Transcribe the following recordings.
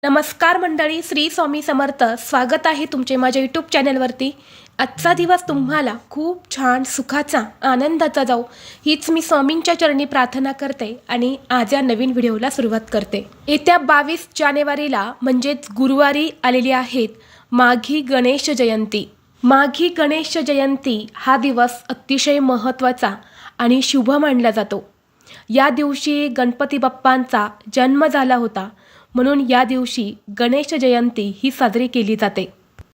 नमस्कार मंडळी, श्री स्वामी समर्थ. स्वागत आहे तुमचे माझ्या यूट्यूब चॅनलवरती. आजचा दिवस तुम्हाला खूप छान सुखाचा आनंदाचा जाऊ हीच मी स्वामींच्या चरणी प्रार्थना करते आणि आज या नवीन व्हिडिओला सुरुवात करते. येत्या 22 जानेवारीला म्हणजेच गुरुवारी आलेली आहेत माघी गणेश जयंती. माघी गणेश जयंती हा दिवस अतिशय महत्त्वाचा आणि शुभ मानला जातो. या दिवशी गणपती बाप्पांचा जन्म झाला होता, म्हणून या दिवशी गणेश जयंती ही साजरी केली जाते.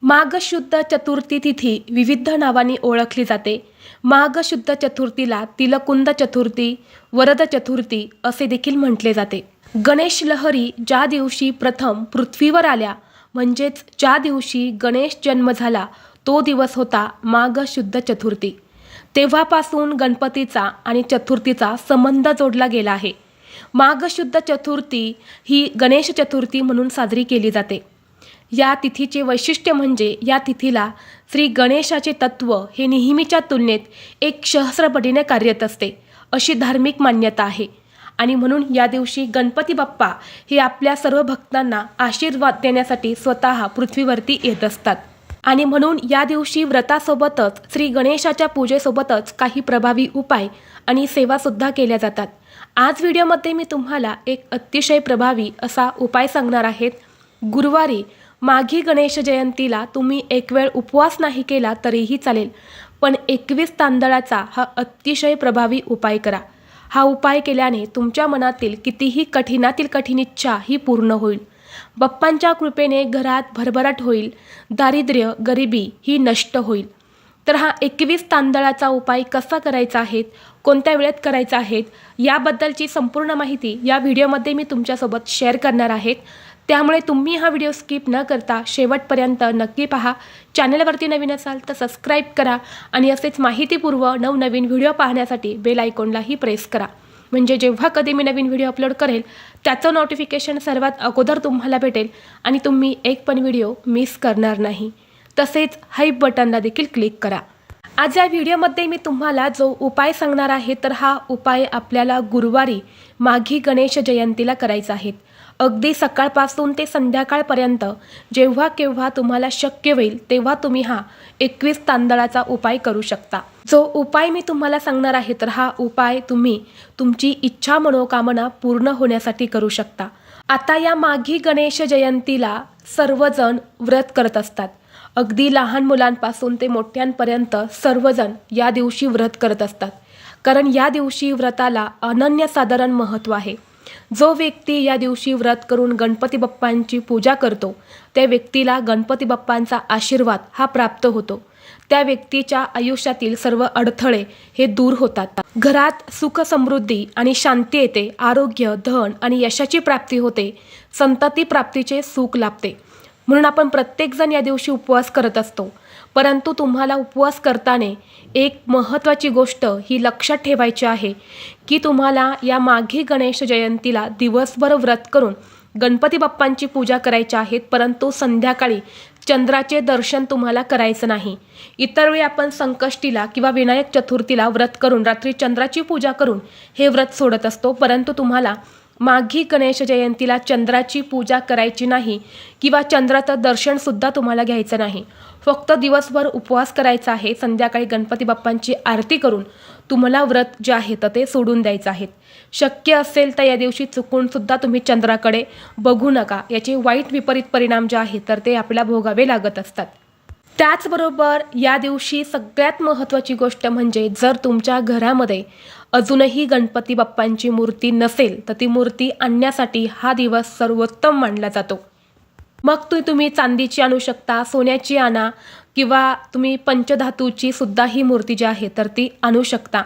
माघ शुद्ध चतुर्थी तिथी विविध नावांनी ओळखली जाते. माघ शुद्ध चतुर्थीला तिलकुंद चतुर्थी, वरद चतुर्थी असे देखील म्हटले जाते. गणेश लहरी ज्या दिवशी प्रथम पृथ्वीवर आल्या, म्हणजेच ज्या दिवशी गणेश जन्म झाला, तो दिवस होता माघ शुद्ध चतुर्थी. तेव्हापासून गणपतीचा आणि चतुर्थीचा संबंध जोडला गेला आहे. माघ शुद्ध चतुर्थी ही गणेश चतुर्थी म्हणून साजरी केली जाते. या तिथीचे वैशिष्ट्य म्हणजे या तिथीला श्री गणेशाचे तत्व हे नेहमीच्या तुलनेत 100 पटीने कार्यरत असते, अशी धार्मिक मान्यता आहे. आणि म्हणून या दिवशी गणपती बाप्पा हे आपल्या सर्व भक्तांना आशीर्वाद देण्यासाठी स्वतः पृथ्वीवरती येत असतात. आणि म्हणून या दिवशी व्रतासोबतच श्री गणेशाच्या पूजेसोबतच काही प्रभावी उपाय आणि सेवासुद्धा केल्या जातात. आज व्हिडिओमध्ये मी तुम्हाला एक अतिशय प्रभावी असा उपाय सांगणार आहेत. गुरुवारी माघी गणेश जयंतीला तुम्ही एक वेळ उपवास नाही केला तरीही चालेल, पण 21 तांदळाचा हा अतिशय प्रभावी उपाय करा. हा उपाय केल्याने तुमच्या मनातील कितीही कठीणातील कठीण इच्छा ही पूर्ण होईल. बाप्पांच्या कृपेने घरात भरभराट होईल, दारिद्र्य गरिबी ही नष्ट होईल. तर हा 21 तांदळाचा उपाय कसा करायचा आहे, कोणत्या वेळेत करायचा आहे, याबद्दलची संपूर्ण माहिती या व्हिडिओमध्ये मी तुमच्यासोबत शेअर करणार आहे. त्यामुळे तुम्ही हा व्हिडिओ स्किप न करता शेवटपर्यंत नक्की पहा. चॅनलवरती नवीन असाल तर सबस्क्राईब करा आणि असेच माहितीपूर्व नवनवीन व्हिडिओ पाहण्यासाठी बेल आयकॉनलाही प्रेस करा, म्हणजे जेव्हा कधी मी नवीन व्हिडिओ अपलोड करेल त्याचं नोटिफिकेशन सर्वात अगोदर तुम्हाला भेटेल आणि तुम्ही एक पण व्हिडिओ मिस करणार नाही. तसेच हाईप बटनला देखील क्लिक करा. आज या व्हिडिओमध्ये मी तुम्हाला जो उपाय सांगणार आहे, तर हा उपाय आपल्याला गुरुवारी माघी गणेश जयंतीला करायचा आहे. अगदी सकाळपासून ते संध्याकाळपर्यंत जेव्हा केव्हा तुम्हाला शक्य होईल तेव्हा तुम्ही हा 21 तांदळाचा उपाय करू शकता. जो उपाय मी तुम्हाला सांगणार आहे, तर हा उपाय तुम्ही तुमची इच्छा मनोकामना पूर्ण होण्यासाठी करू शकता. आता या माघी गणेश जयंतीला सर्वजण व्रत करत असतात. अगदी लहान मुलांपासून ते मोठ्यांपर्यंत सर्वजण या दिवशी व्रत करत असतात, कारण या दिवशी व्रताला अनन्यसाधारण महत्त्व आहे. जो व्यक्ती या दिवशी व्रत करून गणपती बाप्पांची पूजा करतो, त्या व्यक्तीला गणपती बाप्पांचा आशीर्वाद हा प्राप्त होतो. त्या व्यक्तीच्या आयुष्यातील सर्व अडथळे हे दूर होतात. घरात सुख समृद्धी आणि शांती येते. आरोग्य, धन आणि यशाची प्राप्ती होते. संतती प्राप्तीचे सुख लाभते. म्हणून आपण प्रत्येकजण या दिवशी उपवास करत असतो. परंतु तुम्हाला उपवास करताना एक महत्त्वाची गोष्ट ही लक्षात ठेवायची आहे की तुम्हाला या माघी गणेश जयंतीला दिवसभर व्रत करून गणपती बाप्पांची पूजा करायची आहे, परंतु संध्याकाळी चंद्राचे दर्शन तुम्हाला करायचं नाही. इतर वेळी आपण संकष्टीला किंवा विनायक चतुर्थीला व्रत करून रात्री चंद्राची पूजा करून हे व्रत सोडत असतो, परंतु तुम्हाला माघी गणेश जयंतीला चंद्राची पूजा करायची नाही किंवा चंद्राचं दर्शनसुद्धा तुम्हाला घ्यायचं नाही. फक्त दिवसभर उपवास करायचा आहे. संध्याकाळी गणपती बाप्पांची आरती करून तुम्हाला व्रत जे आहे तर ते सोडून द्यायचं आहे. शक्य असेल तर या दिवशी चुकूनसुद्धा तुम्ही चंद्राकडे बघू नका. याचे वाईट विपरीत परिणाम जे आहेत तर ते आपल्याला भोगावे लागत असतात. त्याचबरोबर या दिवशी सगळ्यात महत्त्वाची गोष्ट म्हणजे जर तुमच्या घरामध्ये अजूनही गणपती बाप्पांची मूर्ती नसेल तर ती मूर्ती आणण्यासाठी हा दिवस सर्वोत्तम मानला जातो. मग तुम्ही चांदीची आणू शकता, सोन्याची आणा किंवा तुम्ही पंचधातूची सुद्धा ही मूर्ती जी आहे तर ती आणू शकता.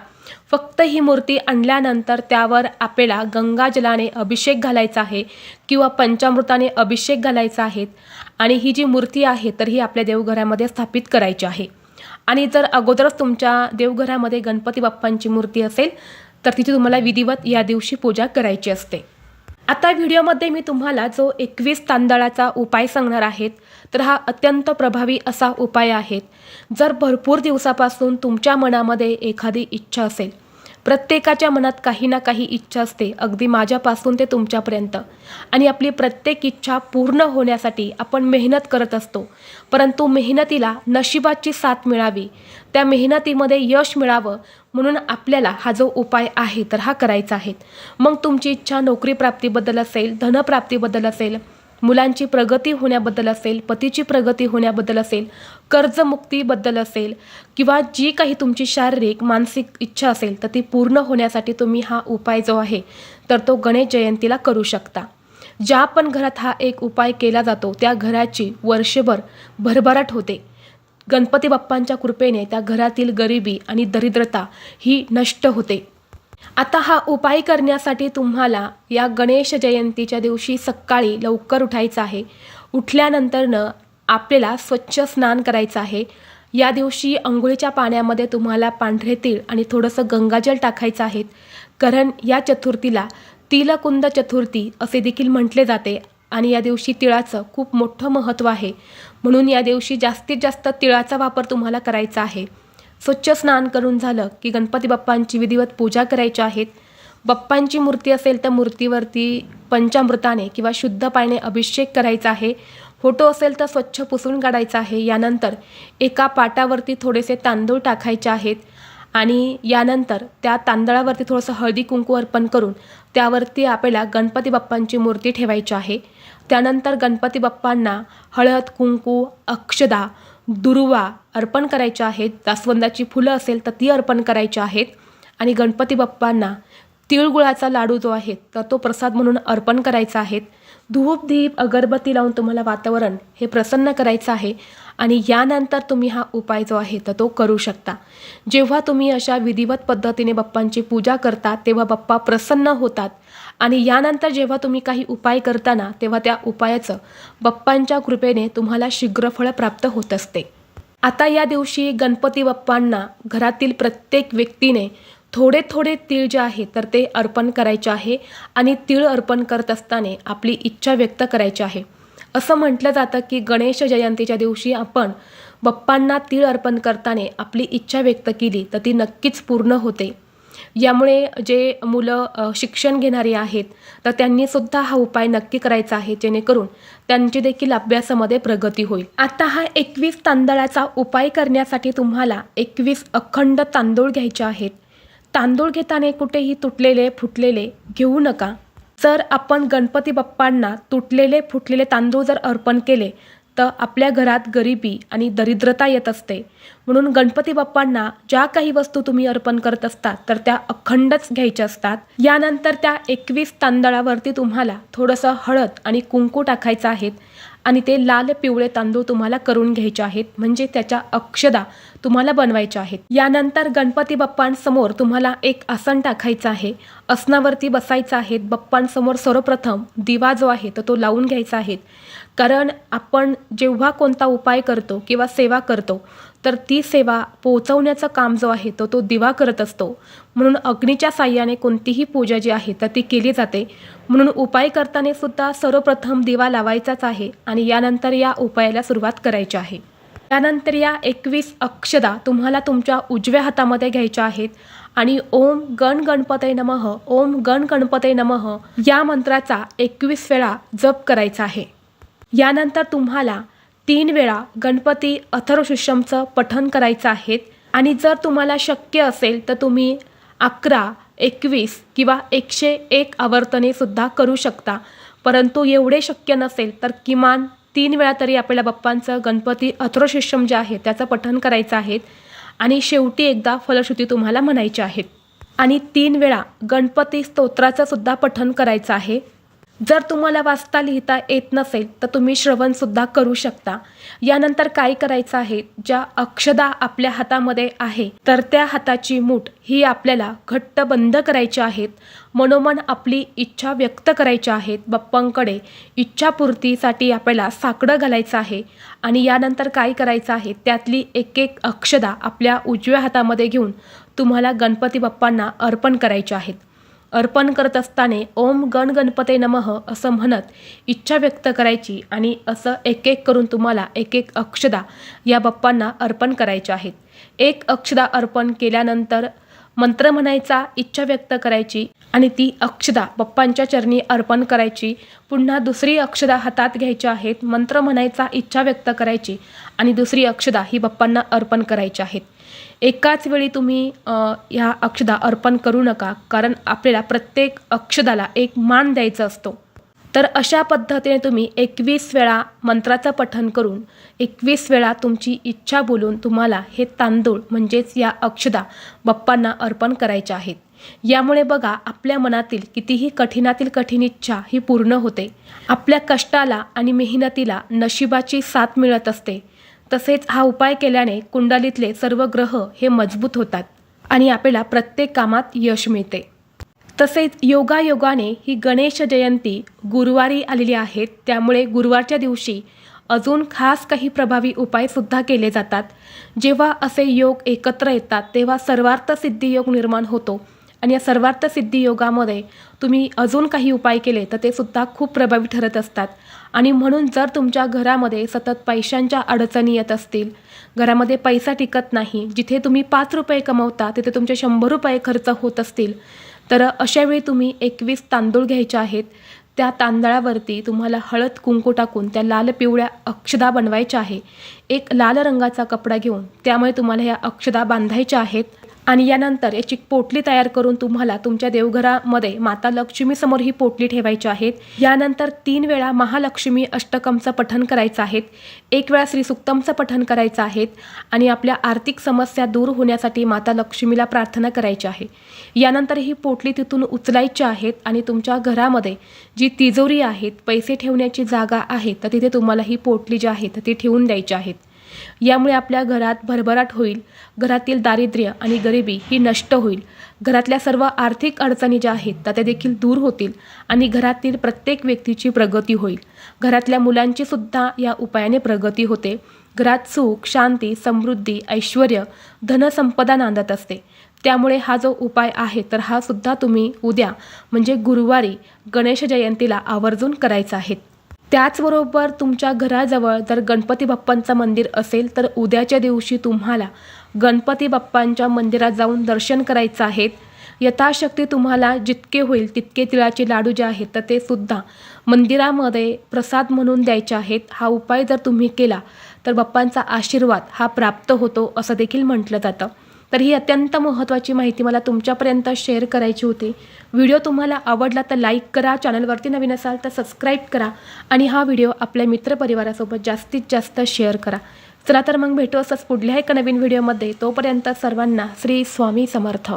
फक्त ही मूर्ती आणल्यानंतर त्यावर आपल्याला गंगाजलाने अभिषेक घालायचा आहे किंवा पंचामृताने अभिषेक घालायचा आहे आणि ही जी मूर्ती आहे तर ही आपल्या देवघरामध्ये स्थापित करायची आहे. आणि जर अगोदरच तुमच्या देवघरामध्ये गणपती बाप्पांची मूर्ती असेल तर तिथे तुम्हाला विधिवत या दिवशी पूजा करायची असते. आता व्हिडिओमध्ये मी तुम्हाला जो 21 तांदळाचा उपाय सांगणार आहे, तर हा अत्यंत प्रभावी असा उपाय आहे. जर भरपूर दिवसापासून तुमच्या मनामध्ये एखादी इच्छा असेल, प्रत्येकाच्या मनात काही ना काही इच्छा असते, अगदी माझ्यापासून ते तुमच्यापर्यंत. आणि आपली प्रत्येक इच्छा पूर्ण होण्यासाठी आपण मेहनत करत असतो. परंतु मेहनतीला नशिबाची साथ मिळावी, त्या मेहनतीमध्ये यश मिळावं म्हणून आपल्याला हा जो उपाय आहे तर हा करायचा आहे. मग तुमची इच्छा नोकरी प्राप्तीबद्दल असेल, धनप्राप्तीबद्दल असेल, मुलांची प्रगती होण्याबद्दल असेल, पतीची प्रगती होण्याबद्दल असेल, कर्जमुक्तीबद्दल असेल, किंवा जी काही तुमची शारीरिक मानसिक इच्छा असेल तर ती पूर्ण होण्यासाठी तुम्ही हा उपाय जो आहे तर तो गणेश जयंतीला करू शकता. ज्या पण घरात हा एक उपाय केला जातो त्या घराची वर्षभर भरभराट होते. गणपती बाप्पांच्या कृपेने त्या घरातील गरिबी आणि दरिद्रता ही नष्ट होते. आता हा उपाय करण्यासाठी तुम्हाला या गणेश जयंतीच्या दिवशी सकाळी लवकर उठायचं आहे. उठल्यानंतरनं आपल्याला स्वच्छ स्नान करायचं आहे. या दिवशी अंघोळीच्या पाण्यामध्ये तुम्हाला पांढरे तीळ आणि थोडंसं गंगाजल टाकायचं आहे. कारण या चतुर्थीला तिलकुंद चतुर्थी असे देखील म्हटले जाते आणि या दिवशी तिळाचं खूप मोठं महत्त्व आहे. म्हणून या दिवशी जास्तीत जास्त तिळाचा वापर तुम्हाला करायचा आहे. स्वच्छ स्नान करून झालं की गणपती बाप्पांची विधिवत पूजा करायची आहेत. बाप्पांची मूर्ती असेल तर मूर्तीवरती पंचामृताने किंवा शुद्ध पाण्याने अभिषेक करायचा आहे. फोटो असेल तर स्वच्छ पुसून काढायचा आहे. यानंतर एका पाटावरती थोडेसे तांदूळ टाकायचे आहेत आणि यानंतर त्या तांदळावरती थोडंसं हळदी कुंकू अर्पण करून त्यावरती आपल्याला गणपती बाप्पांची मूर्ती ठेवायची आहे. त्यानंतर गणपती बाप्पांना हळद, कुंकू, अक्षदा, दुर्वा अर्पण करायच्या आहेत. जास्वंदाची फुलं असेल तर ती अर्पण करायची आहेत. आणि गणपती बाप्पांना तिळगुळाचा लाडू जो आहे तर तो प्रसाद म्हणून अर्पण करायचा आहे. धूप, दीप, अगरबत्ती लावून तुम्हाला वातावरण हे प्रसन्न करायचं आहे. आणि यानंतर तुम्ही हा उपाय जो आहे तर तो करू शकता. जेव्हा तुम्ही अशा विधिवत पद्धतीने बाप्पांची पूजा करता तेव्हा बाप्पा प्रसन्न होतात. आणि यानंतर जेव्हा तुम्ही काही उपाय करताना तेव्हा त्या उपायाचं बाप्पांच्या कृपेने तुम्हाला शीघ्रफळ प्राप्त होत असते. आता या दिवशी गणपती बाप्पांना घरातील प्रत्येक व्यक्तीने थोडे थोडे तीळ जे आहे तर ते अर्पण करायचे आहे. आणि तीळ अर्पण करत असताना आपली इच्छा व्यक्त करायची आहे. असं म्हटलं जातं की गणेश जयंतीच्या दिवशी आपण बाप्पांना तीळ अर्पण करताना आपली इच्छा व्यक्त केली तर ती नक्कीच पूर्ण होते. यामुळे जे मुलं शिक्षण घेणारी आहेत तर त्यांनीसुद्धा हा उपाय नक्की करायचा आहे, जेणेकरून त्यांची देखील अभ्यासामध्ये प्रगती होईल. आता हा 21 तांदळाचा उपाय करण्यासाठी तुम्हाला 21 अखंड तांदूळ घ्यायचे आहेत. तांदूळ घेताना कुठेही तुटलेले फुटलेले घेऊ नका. जर आपण गणपती बाप्पांना तुटलेले फुटलेले तांदूळ जर अर्पण केले तर आपल्या घरात गरिबी आणि दरिद्रता येत असते. म्हणून गणपती बाप्पांना ज्या काही वस्तू तुम्ही अर्पण करत असता तर त्या अखंडच घ्यायच्या असतात. यानंतर त्या 21 तांदळावरती तुम्हाला थोडंसं हळद आणि कुंकू टाकायचं आहे. आणि ते लाल पिवळे तांदूळ तुम्हाला करून घ्यायचे आहेत, म्हणजे त्याच्या अक्षदा तुम्हाला बनवायच्या आहेत. यानंतर गणपती बाप्पांसमोर तुम्हाला एक आसन टाकायचं आहे. आसनावरती बसायचं आहे. बाप्पांसमोर सर्वप्रथम दिवा जो आहे तो लावून घ्यायचा आहे. कारण आपण जेव्हा कोणता उपाय करतो किंवा सेवा करतो तर ती सेवा पोहोचवण्याचं काम जो आहे तो दिवा करत असतो. म्हणून अग्नीच्या साह्याने कोणतीही पूजा जी आहे तर ती केली जाते. म्हणून उपाय करताना सुद्धा सर्वप्रथम दिवा लावायचाच आहे आणि यानंतर या उपायाला सुरुवात करायची आहे. त्यानंतर या 21 अक्षदा तुम्हाला तुमच्या उजव्या हातामध्ये घ्यायच्या आहेत आणि ओम गण गणपतये नमः, ओम गण गणपतये नमः या मंत्राचा 21 वेळा जप करायचा आहे. यानंतर तुम्हाला 3 वेळा गणपती अथर्वशीर्षमचं पठण करायचं आहे. आणि जर तुम्हाला शक्य असेल तर तुम्ही 11, 21 किंवा 101 आवर्तने सुद्धा करू शकता. परंतु एवढे शक्य नसेल तर किमान 3 वेळा तरी आपल्याला बाप्पांचं गणपती अथर्वशीर्षम जे आहे त्याचं पठण करायचं आहे. आणि शेवटी एकदा फलश्रुती तुम्हाला म्हणायची आहे. आणि 3 वेळा गणपती स्तोत्राचं सुद्धा पठण करायचं आहे. जर तुम्हाला वाचता लिहिता येत नसेल तर तुम्ही श्रवणसुद्धा करू शकता. यानंतर काय करायचं आहे, ज्या अक्षदा आपल्या हातामध्ये आहे तर त्या हाताची मूठ ही आपल्याला घट्ट बंद करायची आहेत. मनोमन आपली इच्छा व्यक्त करायची आहेत. बाप्पांकडे इच्छापूर्तीसाठी आपल्याला साकडं घालायचं आहे. आणि यानंतर काय करायचं आहे, त्यातली एक एक अक्षदा आपल्या उजव्या हातामध्ये घेऊन तुम्हाला गणपती बाप्पांना अर्पण करायचे आहेत. अर्पण करत असताना ओम गण गणपते नमः असं म्हणत इच्छा व्यक्त करायची आणि असं एक एक करून तुम्हाला एक एक अक्षदा या बाप्पांना अर्पण करायच्या आहेत. एक अक्षदा अर्पण केल्यानंतर मंत्र म्हणायचा, इच्छा व्यक्त करायची आणि ती अक्षदा बाप्पांच्या चरणी अर्पण करायची. पुन्हा दुसरी अक्षदा हातात घ्यायच्या आहेत, मंत्र म्हणायचा, इच्छा व्यक्त करायची आणि दुसरी अक्षदा ही बाप्पांना अर्पण करायची आहेत. एकाच वेळी तुम्ही ह्या अक्षदा अर्पण करू नका, कारण आपल्याला प्रत्येक अक्षदाला एक मान द्यायचा असतो. तर अशा पद्धतीने तुम्ही 21 वेळा मंत्राचं पठण करून 21 वेळा तुमची इच्छा बोलून तुम्हाला हे तांदूळ म्हणजेच या अक्षदा बाप्पांना अर्पण करायच्या आहेत. यामुळे बघा, आपल्या मनातील कितीही कठीणातील कठीण इच्छा ही पूर्ण होते. आपल्या कष्टाला आणि मेहनतीला नशिबाची साथ मिळत असते. तसेच हा उपाय केल्याने कुंडलीतले सर्व ग्रह हे मजबूत होतात आणि आपल्याला प्रत्येक कामात यश मिळते. तसेच योगायोगाने ही गणेश जयंती गुरुवारी आलेली आहे, त्यामुळे गुरुवारच्या दिवशी अजून खास काही प्रभावी उपायसुद्धा केले जातात. जेव्हा असे योग एकत्र येतात तेव्हा सर्वार्थ सिद्धी योग निर्माण होतो आणि या सर्वार्थ सिद्धी योगामध्ये तुम्ही अजून काही उपाय केले तर ते सुद्धा खूप प्रभावी ठरत असतात. आणि म्हणून जर तुमच्या घरामध्ये सतत पैशांच्या अडचणी येत असतील, घरामध्ये पैसा टिकत नाही, जिथे तुम्ही 5 रुपये कमवता तिथे तुमचे 100 रुपये खर्च होत असतील, तर अशावेळी तुम्ही 21 तांदूळ घ्यायचे आहेत. त्या तांदळावरती तुम्हाला हळद कुंकू टाकून त्या लाल पिवळ्या अक्षदा बनवायच्या आहे. एक लाल रंगाचा कपडा घेऊन त्यामुळे तुम्हाला ह्या अक्षदा बांधायच्या आहेत आणि यानंतर याची पोटली तयार करून तुम्हाला तुमच्या देवघरामध्ये माता लक्ष्मीसमोर ही पोटली ठेवायची आहेत. यानंतर 3 वेळा महालक्ष्मी अष्टकमचं पठण करायचं आहे, 1 वेळा श्रीसुक्तमचं पठण करायचं आहे आणि आपल्या आर्थिक समस्या दूर होण्यासाठी माता लक्ष्मीला प्रार्थना करायची आहे. यानंतर ही पोटली तिथून उचलायची आहेत आणि तुमच्या घरामध्ये जी तिजोरी आहेत, पैसे ठेवण्याची जागा आहे, तर तिथे तुम्हाला ही पोटली जी आहे ती ठेवून द्यायची आहेत. यामुळे आपल्या घरात भरभराट होईल, घरातील दारिद्र्य आणि गरिबी ही नष्ट होईल, घरातल्या सर्व आर्थिक अडचणी ज्या आहेत त्या देखील दूर होतील आणि घरातील प्रत्येक व्यक्तीची प्रगती होईल. घरातल्या मुलांची सुद्धा या उपायाने प्रगती होते. घरात सुख, शांती, समृद्धी, ऐश्वर्य, धनसंपदा नांदत असते. त्यामुळे हा जो उपाय आहे तर हा सुद्धा तुम्ही उद्या म्हणजे गुरुवारी गणेश जयंतीला आवर्जून करायचा आहे. त्याचबरोबर तुमच्या घराजवळ जर गणपती बाप्पांचं मंदिर असेल तर उद्याच्या दिवशी तुम्हाला गणपती बाप्पांच्या मंदिरात जाऊन दर्शन करायचं आहे. यथाशक्ती तुम्हाला जितके होईल तितके तिळाचे लाडू जे आहेत तर ते सुद्धा मंदिरामध्ये प्रसाद म्हणून द्यायचे आहेत. हा उपाय जर तुम्ही केला तर बाप्पांचा आशीर्वाद हा प्राप्त होतो असं देखील म्हटलं जातं. तर ही अत्यंत महत्त्वाची माहिती मला तुमच्यापर्यंत शेअर करायची होती. व्हिडिओ तुम्हाला आवडला तर लाईक करा, चॅनलवरती नवीन असाल तर सबस्क्राईब करा आणि हा व्हिडिओ आपल्या मित्रपरिवारासोबत जास्तीत जास्त शेअर करा. चला तर मग भेटू असंच पुढल्या एका नवीन व्हिडिओमध्ये. तोपर्यंत सर्वांना श्री स्वामी समर्थ.